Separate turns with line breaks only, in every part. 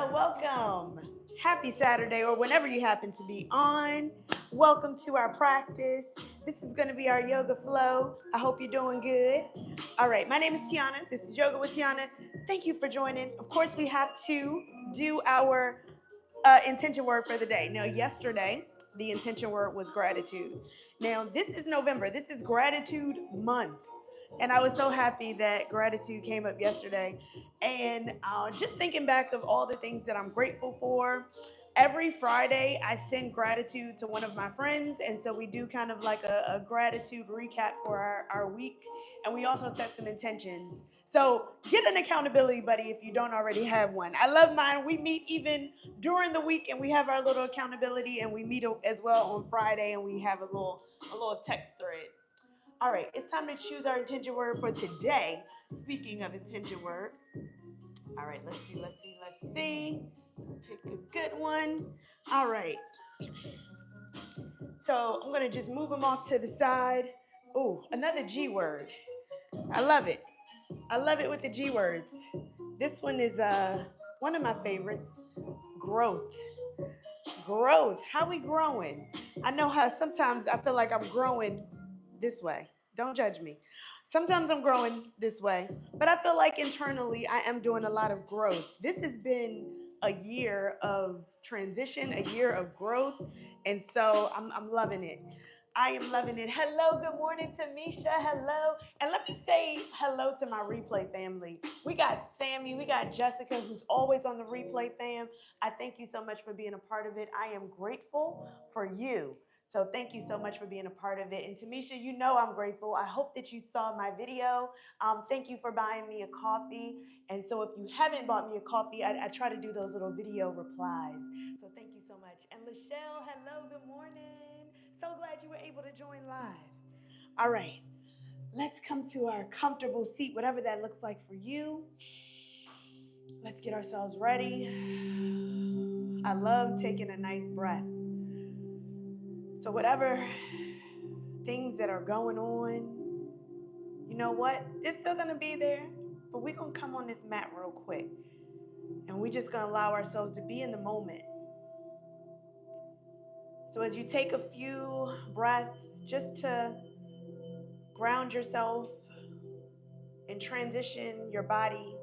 Welcome. Happy Saturday, or whenever you happen to be on. Welcome to our practice. This is going to be our yoga flow. I hope you're doing good. All right, my name is Tianna. This is Yoga with Tianna. Thank you for joining. Of course, we have to do our intention word for the day. Now, yesterday, the intention word was gratitude. Now, this is November. This is gratitude month. And I was so happy that gratitude came up yesterday. And just thinking back of all the things that I'm grateful for, every Friday I send gratitude to one of my friends. And so we do kind of like a gratitude recap for our week. And we also set some intentions. So get an accountability buddy if you don't already have one. I love mine. We meet even during the week and we have our little accountability, and we meet as well on Friday and we have a little text thread. All right, it's time to choose our intention word for today. Speaking of intention word, all right, let's see. Pick a good one. All right, so I'm gonna just move them off to the side. Oh, another G word. I love it. I love it with the G words. This one is one of my favorites. Growth. Growth. How we growing? I know how sometimes I feel like I'm growing this way. Don't judge me. Sometimes I'm growing this way, but I feel like internally I am doing a lot of growth. This has been a year of transition, a year of growth, and so I'm loving it. I am loving it. Hello, good morning, Tamisha. Hello. And let me say hello to my replay family. We got Sammy, we got Jessica, who's always on the replay fam. I thank you so much for being a part of it. I am grateful for you. So thank you so much for being a part of it. And Tamisha, you know I'm grateful. I hope that you saw my video. Thank you for buying me a coffee. And so if you haven't bought me a coffee, I try to do those little video replies. So thank you so much. And Lachelle, hello, good morning. So glad you were able to join live. All right, let's come to our comfortable seat, whatever that looks like for you. Let's get ourselves ready. I love taking a nice breath. So, whatever things that are going on, you know what? It's still going to be there, but we're going to come on this mat real quick. And we're just going to allow ourselves to be in the moment. So, as you take a few breaths just to ground yourself and transition your body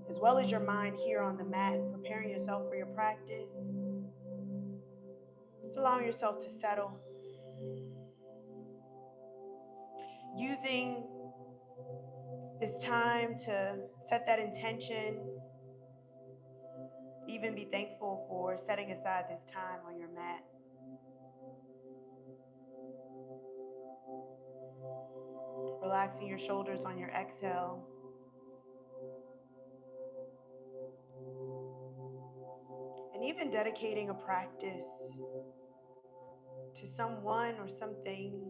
as well as your mind here on the mat, preparing yourself for your practice, just allowing yourself to settle. Using this time to set that intention, even be thankful for setting aside this time on your mat. Relaxing your shoulders on your exhale. And even dedicating a practice to someone or something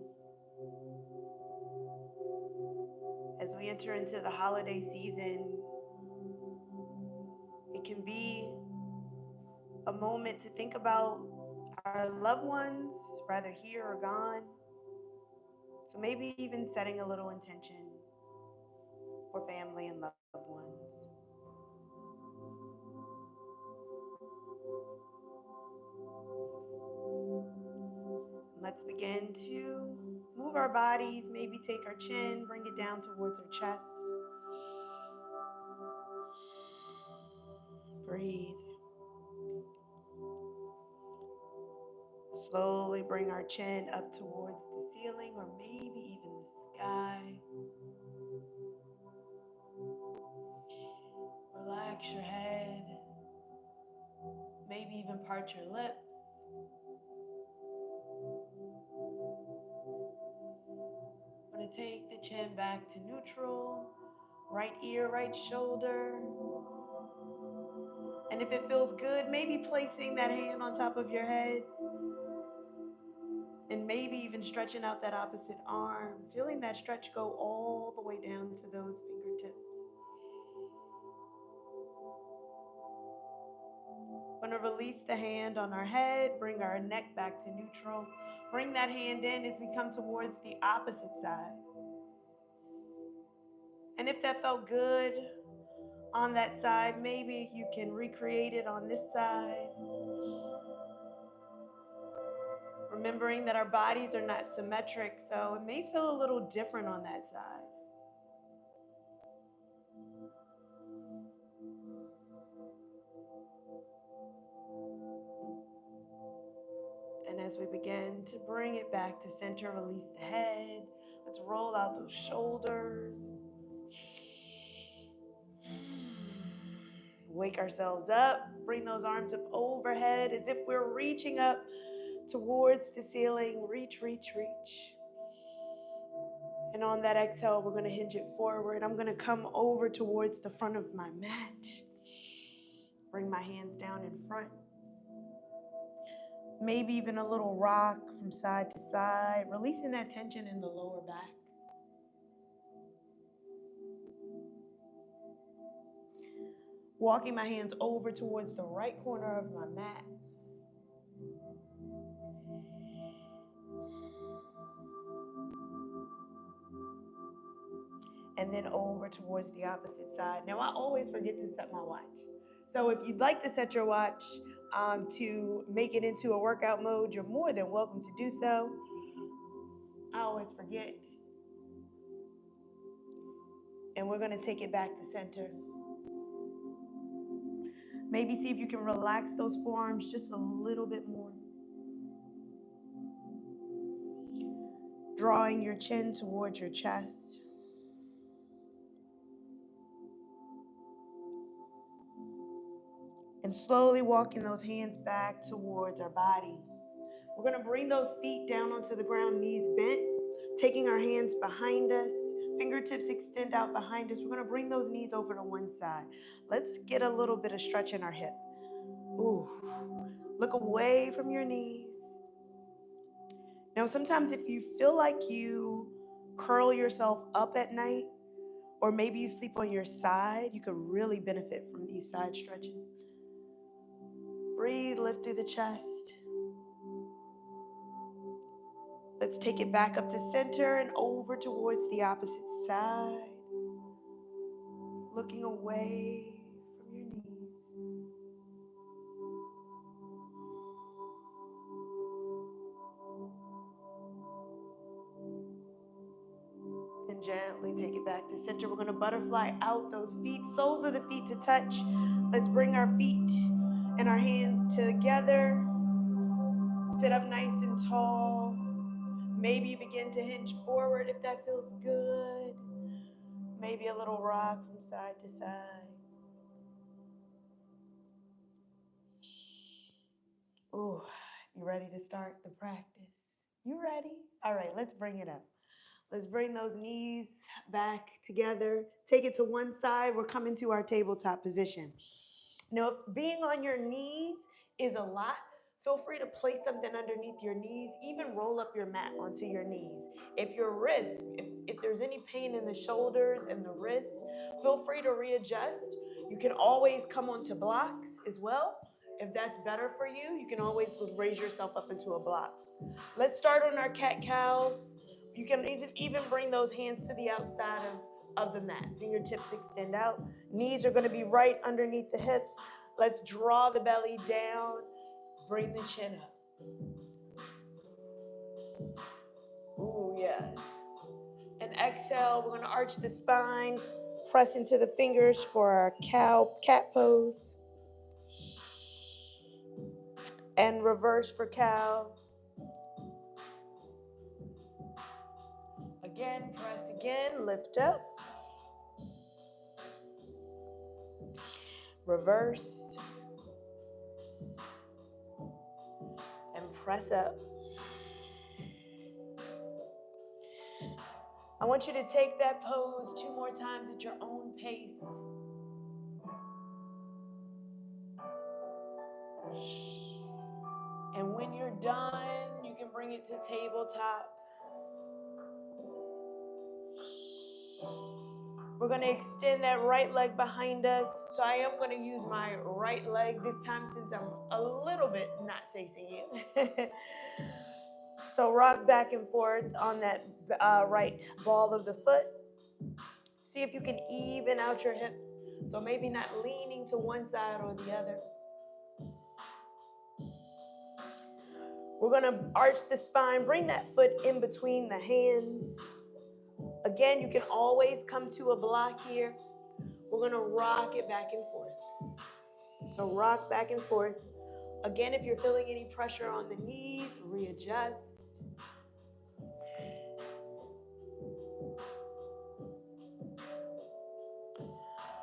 as we enter into the holiday season. It can be a moment to think about our loved ones, rather here or gone. So maybe even setting a little intention for family and loved ones. Let's begin to move our bodies, maybe take our chin, bring it down towards our chest. Breathe. Slowly bring our chin up towards the ceiling or maybe even the sky. Relax your head. Maybe even part your lips. I'm going to take the chin back to neutral. Right ear, right shoulder. And if it feels good, maybe placing that hand on top of your head. And maybe even stretching out that opposite arm, feeling that stretch go all the way down to those fingertips. We're going to release the hand on our head, bring our neck back to neutral. Bring that hand in as we come towards the opposite side. And if that felt good, on that side. Maybe you can recreate it on this side. Remembering that our bodies are not symmetric, so it may feel a little different on that side. And as we begin to bring it back to center, release the head. Let's roll out those shoulders. Wake ourselves up. Bring those arms up overhead as if we're reaching up towards the ceiling. Reach, reach, reach. And on that exhale, we're going to hinge it forward. I'm going to come over towards the front of my mat. Bring my hands down in front. Maybe even a little rock from side to side, releasing that tension in the lower back. Walking my hands over towards the right corner of my mat. And then over towards the opposite side. Now, I always forget to set my watch. So if you'd like to set your watch to make it into a workout mode, you're more than welcome to do so. I always forget. And we're going to take it back to center. Maybe see if you can relax those forearms just a little bit more. Drawing your chin towards your chest. And slowly walking those hands back towards our body. We're going to bring those feet down onto the ground, knees bent, taking our hands behind us, fingertips extend out behind us. We're going to bring those knees over to one side. Let's get a little bit of stretch in our hip. Ooh. Look away from your knees. Now, sometimes if you feel like you curl yourself up at night, or maybe you sleep on your side, you could really benefit from these side stretches. Breathe, lift through the chest. Let's take it back up to center and over towards the opposite side. Looking away from your knees. And gently take it back to center. We're going to butterfly out those feet, soles of the feet to touch. Let's bring our feet and our hands together. Sit up nice and tall. Maybe you begin to hinge forward if that feels good. Maybe a little rock from side to side. Ooh, you ready to start the practice? You ready? All right, let's bring it up. Let's bring those knees back together. Take it to one side. We're coming to our tabletop position. Now, if being on your knees is a lot, feel free to place something underneath your knees. Even roll up your mat onto your knees. If your wrists, if there's any pain in the shoulders and the wrists, feel free to readjust. You can always come onto blocks as well. If that's better for you, you can always raise yourself up into a block. Let's start on our cat-cows. You can even bring those hands to the outside of the mat. Fingertips extend out. Knees are going to be right underneath the hips. Let's draw the belly down. Bring the chin up. Ooh, yes. And exhale, we're going to arch the spine. Press into the fingers for our cat pose. And reverse for cow. Again, press again, lift up. Reverse. And press up. I want you to take that pose 2 more times at your own pace. And when you're done, you can bring it to tabletop. We're going to extend that right leg behind us. So I am going to use my right leg this time since I'm a little bit not facing you. So rock back and forth on that right ball of the foot. See if you can even out your hips. So maybe not leaning to one side or the other. We're going to arch the spine. Bring that foot in between the hands. Again, you can always come to a block here. We're going to rock it back and forth. So rock back and forth. Again, if you're feeling any pressure on the knees, readjust.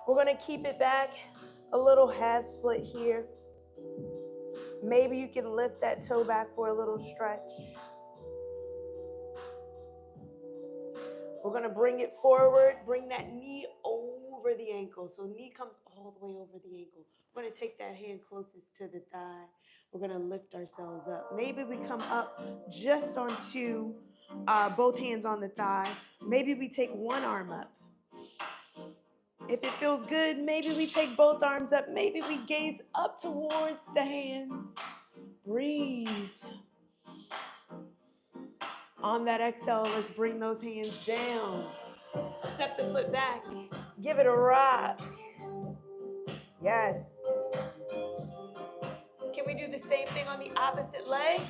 We're going to keep it back a little half split here. Maybe you can lift that toe back for a little stretch. We're going to bring it forward. Bring that knee over the ankle. So knee comes all the way over the ankle. We're going to take that hand closest to the thigh. We're going to lift ourselves up. Maybe we come up just onto both hands on the thigh. Maybe we take one arm up. If it feels good, maybe we take both arms up. Maybe we gaze up towards the hands. Breathe. On that exhale, let's bring those hands down. Step the foot back. Give it a rock. Yes. Can we do the same thing on the opposite leg?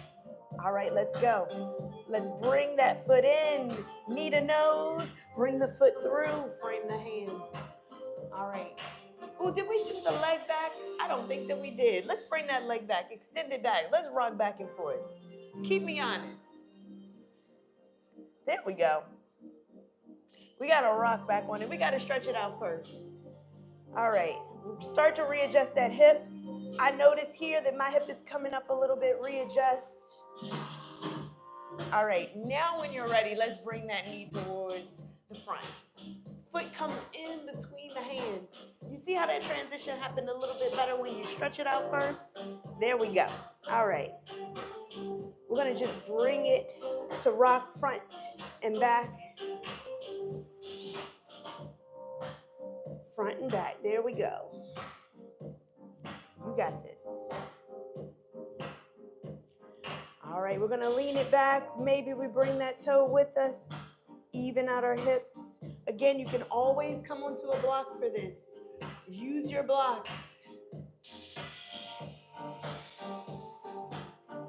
All right, let's go. Let's bring that foot in. Knee to nose. Bring the foot through. Frame the hands. All right. Oh, did we do the leg back? I don't think that we did. Let's bring that leg back. Extend it back. Let's rock back and forth. Keep me honest. There we go. We got to rock back on it. We got to stretch it out first. All right. Start to readjust that hip. I notice here that my hip is coming up a little bit. Readjust. All right. Now when you're ready, let's bring that knee towards the front. Foot comes in between the hands. You see how that transition happened a little bit better when you stretch it out first? There we go. All right. We're going to just bring it to rock front and back. Front and back. There we go. You got this. All right, we're going to lean it back. Maybe we bring that toe with us. Even out our hips. Again, you can always come onto a block for this. Use your blocks.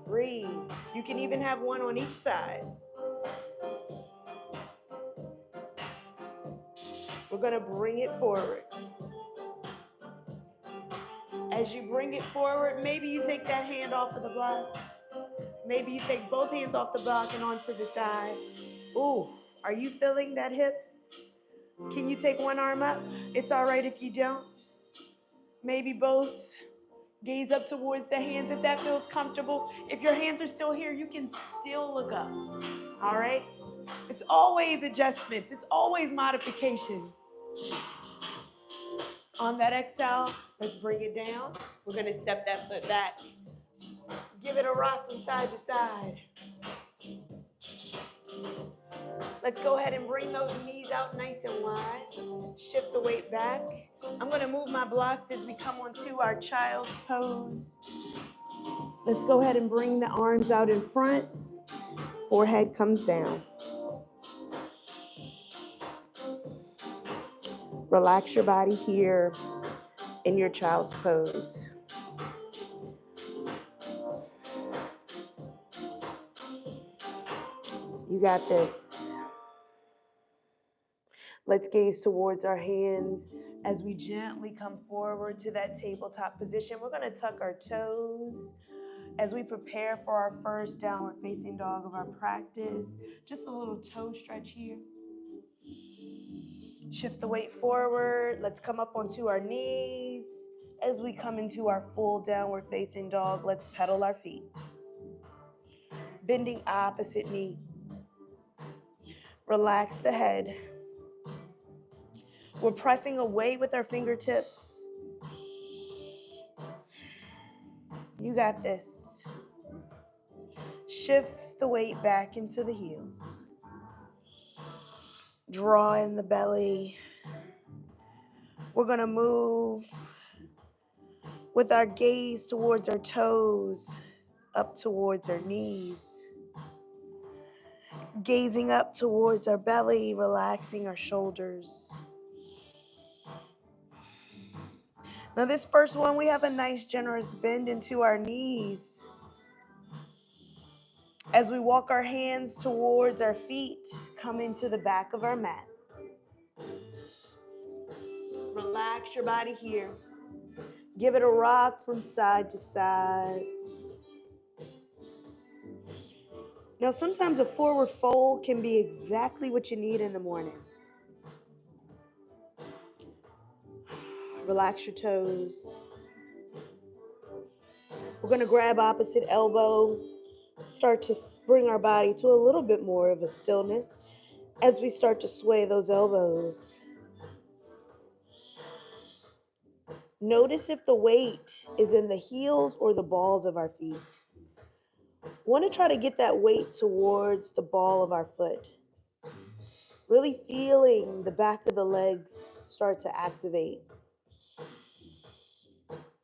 Breathe. You can even have one on each side. We're going to bring it forward. As you bring it forward, maybe you take that hand off of the block. Maybe you take both hands off the block and onto the thigh. Ooh, are you feeling that hip? Can you take one arm up? It's all right if you don't. Maybe both. Gaze up towards the hands if that feels comfortable. If your hands are still here, you can still look up. All right? It's always adjustments. It's always modifications. On that exhale, let's bring it down. We're going to step that foot back. Give it a rock from side to side. Let's go ahead and bring those knees out nice and wide. Shift the weight back. I'm going to move my blocks as we come onto our child's pose. Let's go ahead and bring the arms out in front. Forehead comes down. Relax your body here in your child's pose. You got this. Let's gaze towards our hands as we gently come forward to that tabletop position. We're going to tuck our toes as we prepare for our first downward facing dog of our practice. Just a little toe stretch here. Shift the weight forward. Let's come up onto our knees. As we come into our full downward facing dog, let's pedal our feet. Bending opposite knee. Relax the head. We're pressing away with our fingertips. You got this. Shift the weight back into the heels. Draw in the belly. We're going to move with our gaze towards our toes, up towards our knees. Gazing up towards our belly, relaxing our shoulders. Now this first one, we have a nice generous bend into our knees. As we walk our hands towards our feet, come into the back of our mat. Relax your body here. Give it a rock from side to side. Now, sometimes a forward fold can be exactly what you need in the morning. Relax your toes. We're going to grab opposite elbow, start to bring our body to a little bit more of a stillness as we start to sway those elbows. Notice if the weight is in the heels or the balls of our feet. Want to try to get that weight towards the ball of our foot. Really feeling the back of the legs start to activate.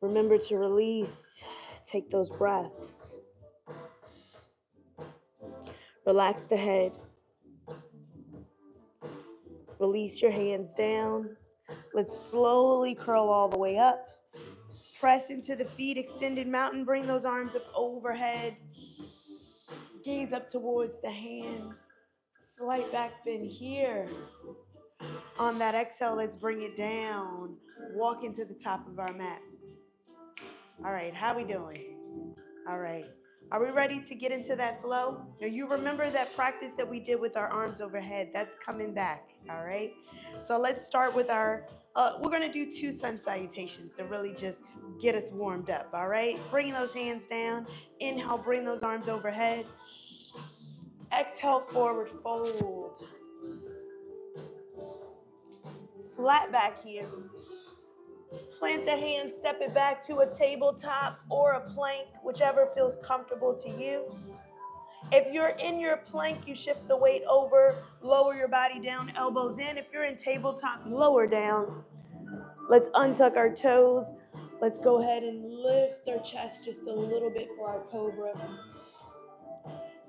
Remember to release. Take those breaths. Relax the head. Release your hands down. Let's slowly curl all the way up. Press into the feet, extended mountain. Bring those arms up overhead. Gaze up towards the hands. Slight back bend here. On that exhale, let's bring it down. Walk into the top of our mat. All right, how we doing? All right. Are we ready to get into that flow? Now, you remember that practice that we did with our arms overhead. That's coming back, all right? So let's start with we're going to do 2 sun salutations to really just get us warmed up, all right? Bring those hands down. Inhale, bring those arms overhead. Exhale, forward fold. Flat back here. Plant the hand, step it back to a tabletop or a plank, whichever feels comfortable to you. If you're in your plank, you shift the weight over, lower your body down, elbows in. If you're in tabletop, lower down. Let's untuck our toes. Let's go ahead and lift our chest just a little bit for our cobra.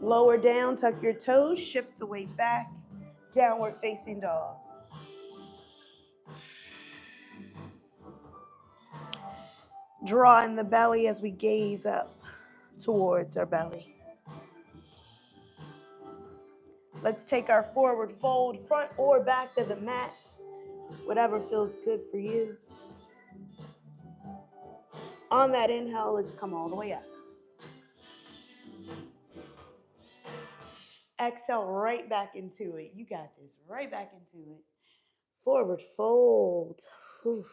Lower down, tuck your toes, shift the weight back, downward facing dog. Draw in the belly as we gaze up towards our belly. Let's take our forward fold, front or back of the mat, whatever feels good for you. On that inhale, let's come all the way up. Exhale right back into it. You got this. Right back into it. Forward fold. Whew.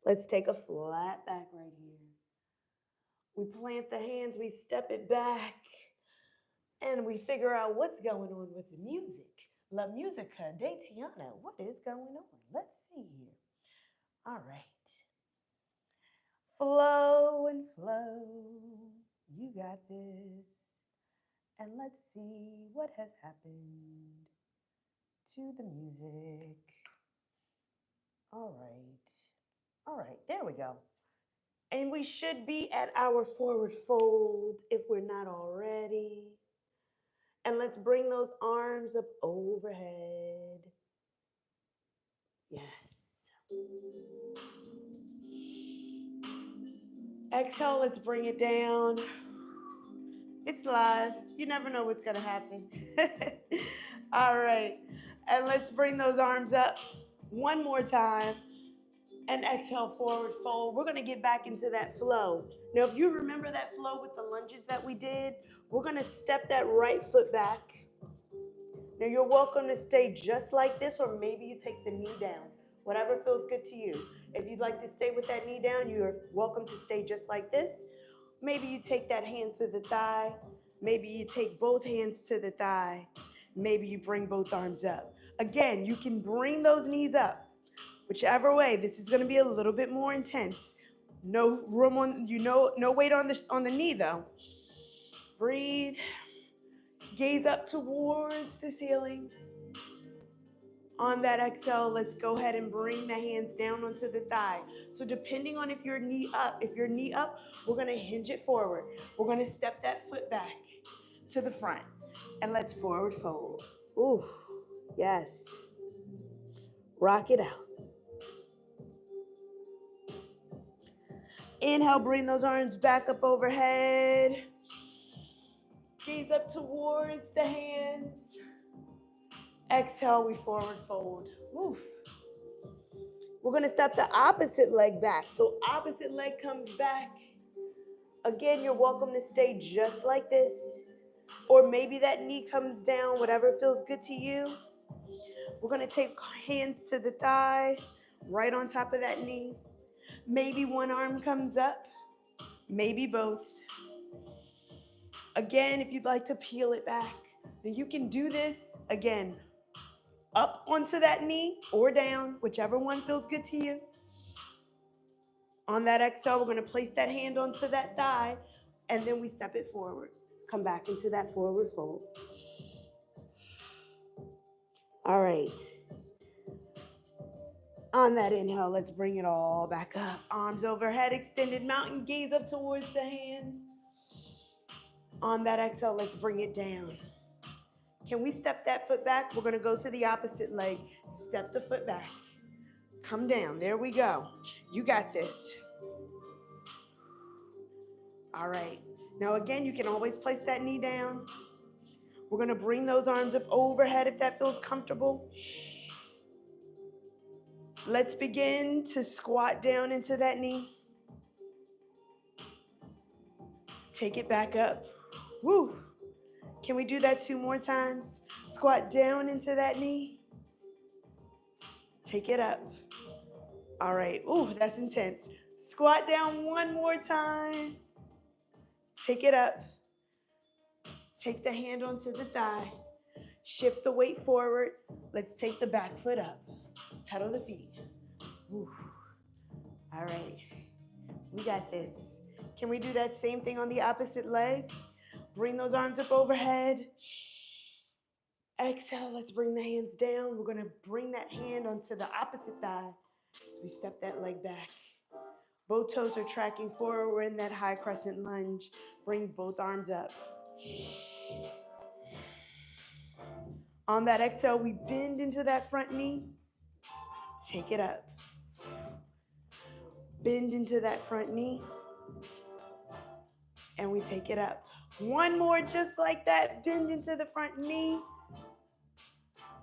Let's take a flat back right here. We plant the hands, we step it back, and we figure out what's going on with the music. La musica de Tianna. What is going on? Let's see here. All right. Flow and flow. You got this. And let's see what has happened to the music. All right, there we go. And we should be at our forward fold if we're not already. And let's bring those arms up overhead. Yes. Exhale, let's bring it down. It's live. You never know what's going to happen. All right. And let's bring those arms up one more time. And exhale, forward fold. We're going to get back into that flow. Now, if you remember that flow with the lunges that we did, we're going to step that right foot back. Now, you're welcome to stay just like this, or maybe you take the knee down. Whatever feels good to you. If you'd like to stay with that knee down, you're welcome to stay just like this. Maybe you take that hand to the thigh. Maybe you take both hands to the thigh. Maybe you bring both arms up. Again, you can bring those knees up. Whichever way, this is going to be a little bit more intense. No room on, no weight on the knee though. Breathe. Gaze up towards the ceiling. On that exhale, let's go ahead and bring the hands down onto the thigh. So depending on if you're knee up, we're going to hinge it forward. We're going to step that foot back to the front. And let's forward fold. Ooh, yes. Rock it out. Inhale, bring those arms back up overhead. Gaze up towards the hands. Exhale, we forward fold. Woo. We're going to step the opposite leg back. So opposite leg comes back. Again, you're welcome to stay just like this. Or maybe that knee comes down, whatever feels good to you. We're going to take hands to the thigh, right on top of that knee. Maybe one arm comes up, maybe both. Again, if you'd like to peel it back, then you can do this, again, up onto that knee or down, whichever one feels good to you. On that exhale, we're going to place that hand onto that thigh, and then we step it forward. Come back into that forward fold. All right. On that inhale, let's bring it all back up. Arms overhead, extended mountain gaze up towards the hands. On that exhale, let's bring it down. Can we step that foot back? We're going to go to the opposite leg. Step the foot back. Come down. There we go. You got this. All right. Now again, you can always place that knee down. We're going to bring those arms up overhead if that feels comfortable. Let's begin to squat down into that knee. Take it back up. Woo. Can we do that 2 more times? Squat down into that knee. Take it up. All right. Ooh, that's intense. Squat down 1 more time. Take it up. Take the hand onto the thigh. Shift the weight forward. Let's take the back foot up. Pedal the feet. Ooh. All right. We got this. Can we do that same thing on the opposite leg? Bring those arms up overhead. Exhale, let's bring the hands down. We're going to bring that hand onto the opposite thigh as we step that leg back. Both toes are tracking forward. We're in that high crescent lunge. Bring both arms up. On that exhale, we bend into that front knee. Take it up. Bend into that front knee. And we take it up. 1 more just like that. Bend into the front knee.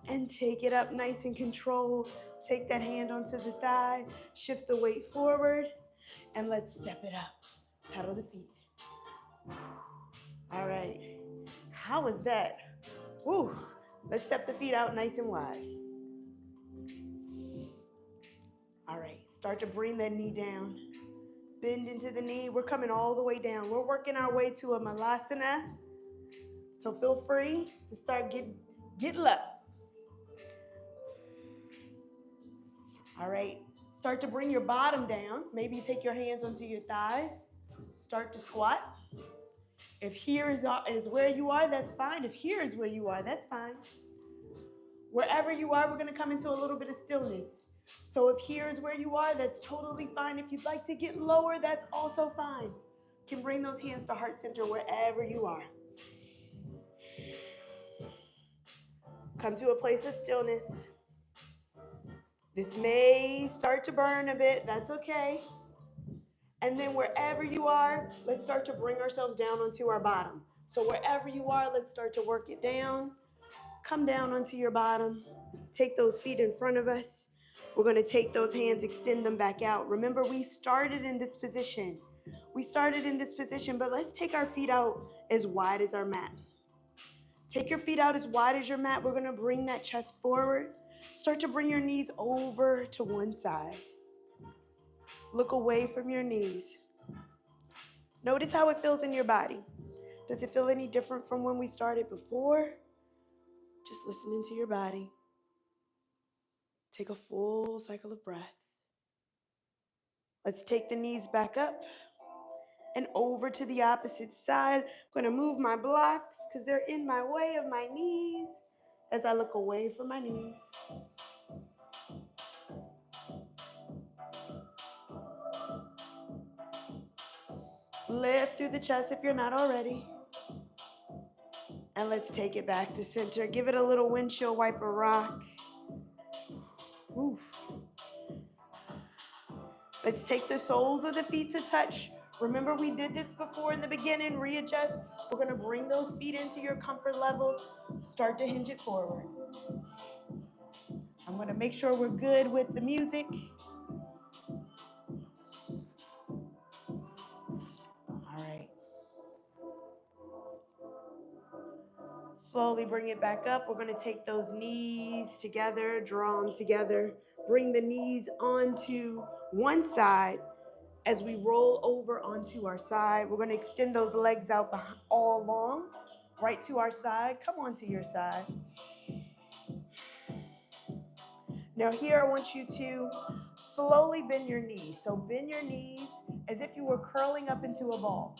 And take it up nice and controlled. Take that hand onto the thigh. Shift the weight forward. And let's step it up. Pedal the feet. All right. How was that? Woo. Let's step the feet out nice and wide. All right. Start to bring that knee down. Bend into the knee. We're coming all the way down. We're working our way to a malasana. So feel free to start getting up. All right. Start to bring your bottom down. Maybe you take your hands onto your thighs. Start to squat. If here is where you are, that's fine. If here is where you are, that's fine. Wherever you are, we're going to come into a little bit of stillness. So if here is where you are, that's totally fine. If you'd like to get lower, that's also fine. You can bring those hands to heart center wherever you are. Come to a place of stillness. This may start to burn a bit. That's okay. And then wherever you are, let's start to bring ourselves down onto our bottom. So wherever you are, let's start to work it down. Come down onto your bottom. Take those feet in front of us. We're going to take those hands, extend them back out. Remember, we started in this position. But let's take our feet out as wide as our mat. Take your feet out as wide as your mat. We're going to bring that chest forward. Start to bring your knees over to one side. Look away from your knees. Notice how it feels in your body. Does it feel any different from when we started before? Just listen into your body. Take a full cycle of breath. Let's take the knees back up and over to the opposite side. I'm going to move my blocks because they're in my way of my knees as I look away from my knees. Lift through the chest if you're not already. And let's take it back to center. Give it a little windshield wiper rock. Ooh. Let's take the soles of the feet to touch. Remember, we did this before in the beginning. Readjust. We're going to bring those feet into your comfort level. Start to hinge it forward. I'm going to make sure we're good with the music. All right. Slowly bring it back up. We're going to take those knees together, draw them together. Bring the knees onto one side as we roll over onto our side. We're going to extend those legs out all long, right to our side. Come on to your side. Now here I want you to slowly bend your knees. So bend your knees as if you were curling up into a ball.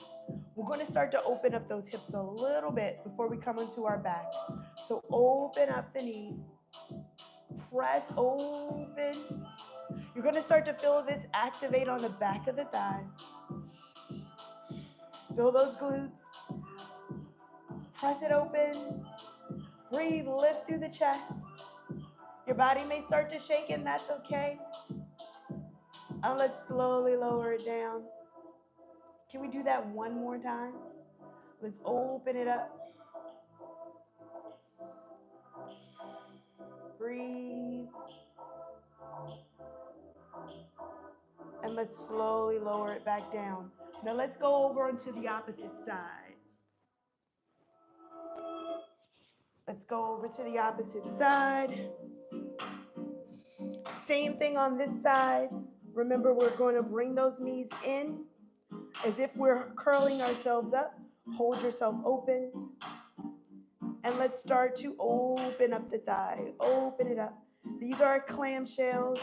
We're going to start to open up those hips a little bit before we come onto our back. So open up the knee. Press open. You're going to start to feel this activate on the back of the thighs. Feel those glutes. Press it open. Breathe, lift through the chest. Your body may start to shake, and that's okay. And let's slowly lower it down. Can we do that one more time? Let's open it up. Breathe. And let's slowly lower it back down. Now let's go over onto the opposite side. Let's go over to the opposite side. Same thing on this side. Remember, we're going to bring those knees in as if we're curling ourselves up. Hold yourself open. And let's start to open up the thigh. Open it up. These are our clamshells.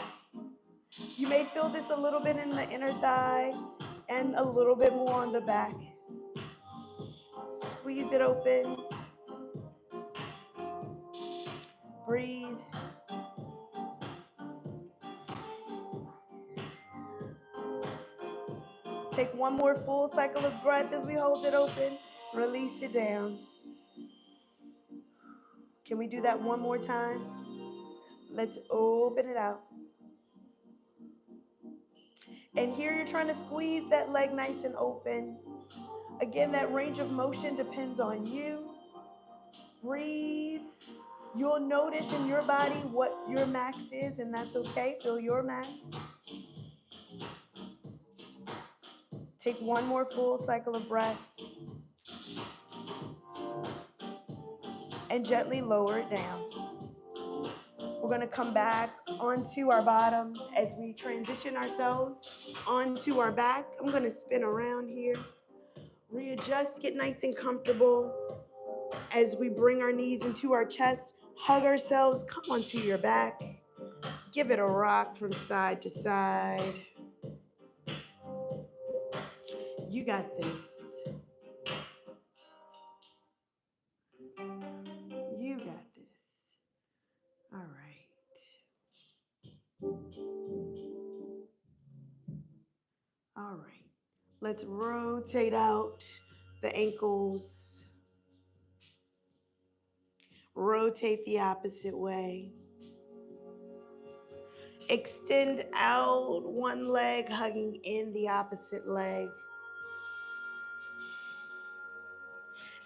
You may feel this a little bit in the inner thigh and a little bit more on the back. Squeeze it open. Breathe. Take one more full cycle of breath as we hold it open. Release it down. Can we do that one more time? Let's open it out. And here you're trying to squeeze that leg nice and open. Again, that range of motion depends on you. Breathe. You'll notice in your body what your max is, and that's okay. Feel your max. Take one more full cycle of breath. And gently lower it down. We're going to come back onto our bottom as we transition ourselves onto our back. I'm going to spin around here. Readjust, get nice and comfortable as we bring our knees into our chest. Hug ourselves, come onto your back. Give it a rock from side to side. You got this. You got this. All right. All right. Let's rotate out the ankles. Rotate the opposite way. Extend out one leg, hugging in the opposite leg.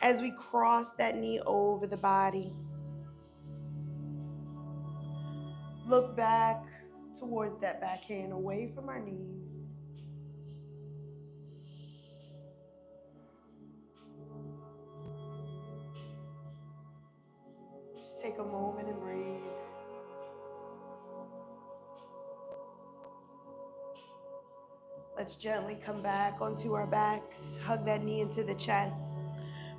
As we cross that knee over the body, look back towards that backhand, away from our knees. Just take a moment and breathe. Let's gently come back onto our backs. Hug that knee into the chest.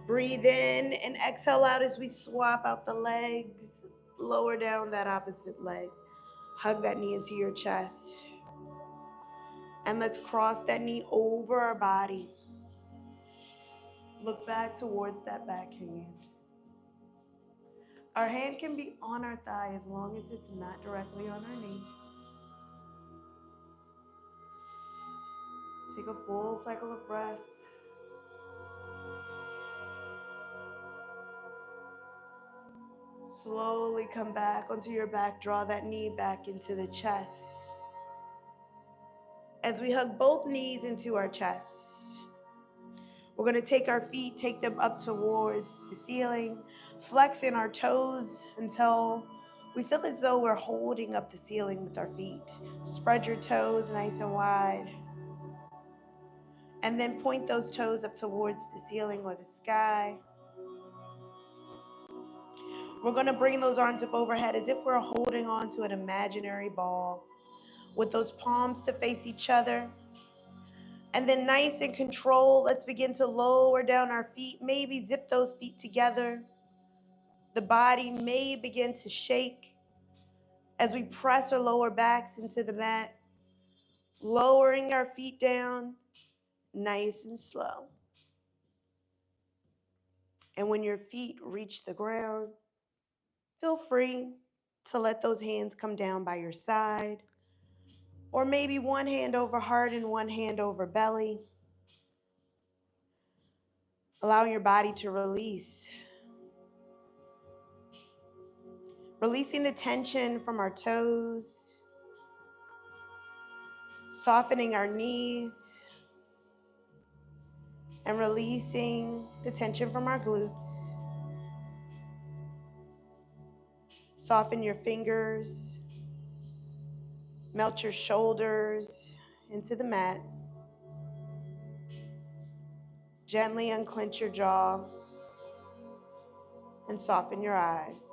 Breathe in and exhale out as we swap out the legs. Lower down that opposite leg. Hug that knee into your chest. And let's cross that knee over our body. Look back towards that backhand. Our hand can be on our thigh as long as it's not directly on our knee. Take a full cycle of breath. Slowly come back onto your back. Draw that knee back into the chest. As we hug both knees into our chest, we're going to take our feet, take them up towards the ceiling, flexing our toes until we feel as though we're holding up the ceiling with our feet. Spread your toes nice and wide. And then point those toes up towards the ceiling or the sky. We're going to bring those arms up overhead as if we're holding on to an imaginary ball with those palms to face each other. And then nice and controlled, let's begin to lower down our feet. Maybe zip those feet together. The body may begin to shake as we press our lower backs into the mat, lowering our feet down nice and slow. And when your feet reach the ground, feel free to let those hands come down by your side, or maybe one hand over heart and one hand over belly. Allowing your body to release. Releasing the tension from our toes, softening our knees, and releasing the tension from our glutes. Soften your fingers, melt your shoulders into the mat. Gently unclench your jaw and soften your eyes.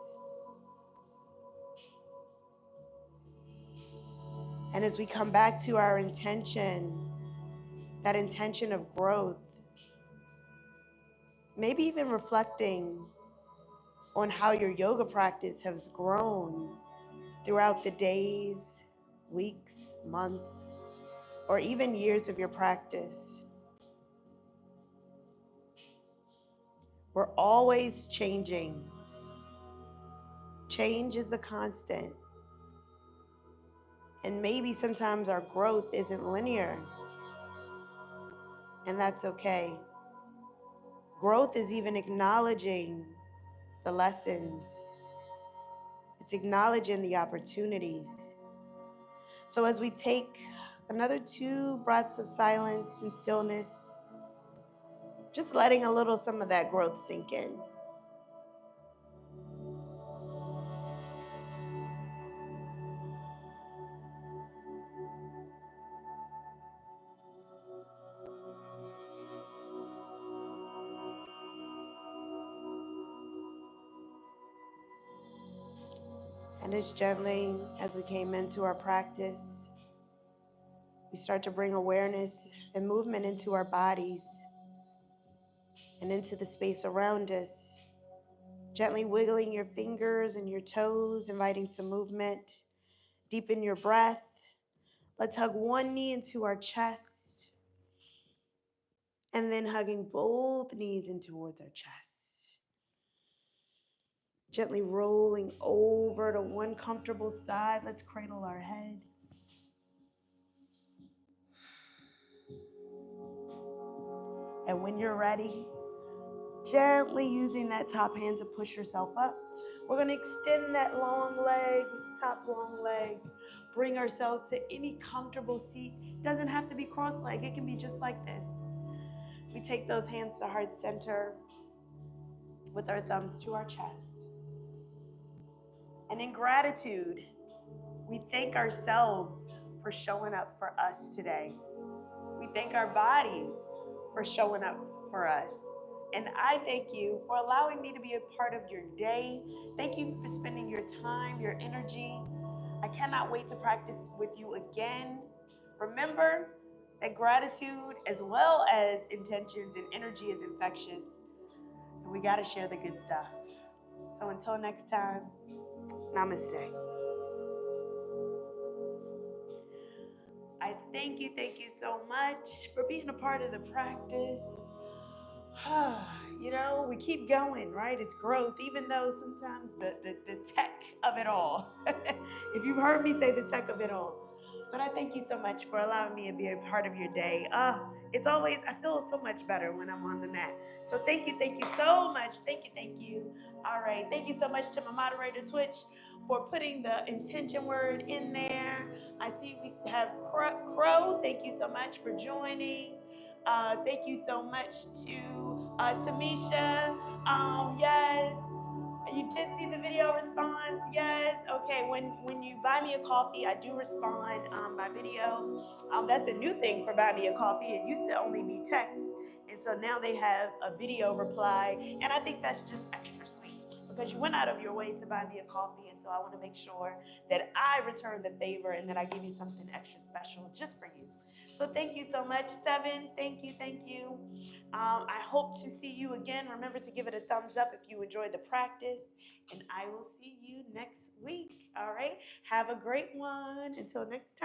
And as we come back to our intention, that intention of growth, maybe even reflecting on how your yoga practice has grown throughout the days, weeks, months, or even years of your practice. We're always changing. Change is the constant. And maybe sometimes our growth isn't linear, and that's okay. Growth is even acknowledging the lessons. It's acknowledging the opportunities. So as we take another 2 breaths of silence and stillness, just letting a little some of that growth sink in. And as gently as we came into our practice, we start to bring awareness and movement into our bodies and into the space around us. Gently wiggling your fingers and your toes, inviting some movement. Deepen your breath. Let's hug one knee into our chest, and then hugging both knees in towards our chest. Gently rolling over to one comfortable side. Let's cradle our head. And when you're ready, gently using that top hand to push yourself up. We're going to extend that long leg, top long leg. Bring ourselves to any comfortable seat. Doesn't have to be cross-legged. It can be just like this. We take those hands to heart center with our thumbs to our chest. And in gratitude, we thank ourselves for showing up for us today. We thank our bodies for showing up for us. And I thank you for allowing me to be a part of your day. Thank you for spending your time, your energy. I cannot wait to practice with you again. Remember that gratitude as well as intentions and energy is infectious. And we got to share the good stuff. So until next time, namaste. I thank you so much for being a part of the practice. You know, we keep going, right? It's growth, even though sometimes the tech of it all. If you've heard me say the tech of it all, But I thank you so much for allowing me to be a part of your day. I feel so much better when I'm on the mat. So thank you so much. Thank you. All right. Thank you so much to my moderator, Twitch, for putting the intention word in there. I see we have Crow. Thank you so much for joining. Thank you so much to Tamisha. Yes. You did see the video response, yes. Okay, when you buy me a coffee, I do respond by video. That's a new thing for buy me a coffee. It used to only be text, and so now they have a video reply, and I think that's just extra sweet because you went out of your way to buy me a coffee, and so I want to make sure that I return the favor and that I give you something extra special just for you. So thank you so much, Seven. Thank you, thank you. I hope to see you again. Remember to give it a thumbs up if you enjoyed the practice, and I will see you next week. All right. Have a great one. Until next time.